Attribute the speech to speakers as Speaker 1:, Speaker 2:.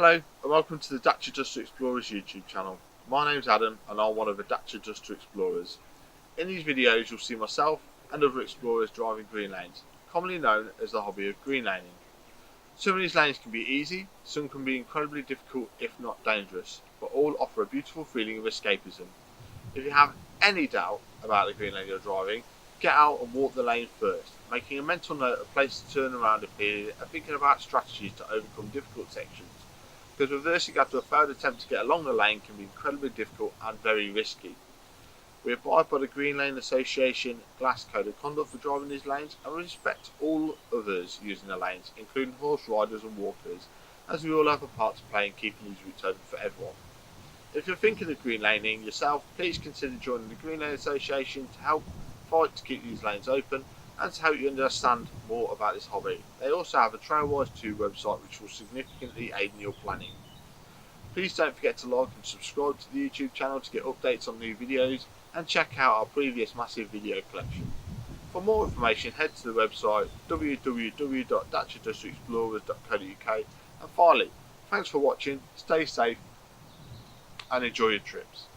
Speaker 1: Hello and welcome to the Dacia Duster Explorers YouTube channel. My name's Adam and I'm one of the Dacia Duster Explorers. In these videos you'll see myself and other explorers driving green lanes, commonly known as the hobby of green laning. Some of these lanes can be easy, some can be incredibly difficult if not dangerous, but all offer a beautiful feeling of escapism. If you have any doubt about the green lane you're driving, get out and walk the lane first, making a mental note of places to turn around a period and thinking about strategies to overcome difficult sections, because reversing after a failed attempt to get along the lane can be incredibly difficult and very risky. We abide by the Green Lane Association Glass Code of Conduct for driving these lanes and respect all others using the lanes, including horse riders and walkers, as we all have a part to play in keeping these routes open for everyone. If you're thinking of green laning yourself, please consider joining the Green Lane Association to help fight to keep these lanes open and to help you understand more about this hobby. They also have a Trailwise 2 website which will significantly aid in your planning. Please don't forget to like and subscribe to the YouTube channel to get updates on new videos and check out our previous massive video collection. For more information head to the website www.daciadusterexplorers.co.uk, and finally, thanks for watching, stay safe and enjoy your trips.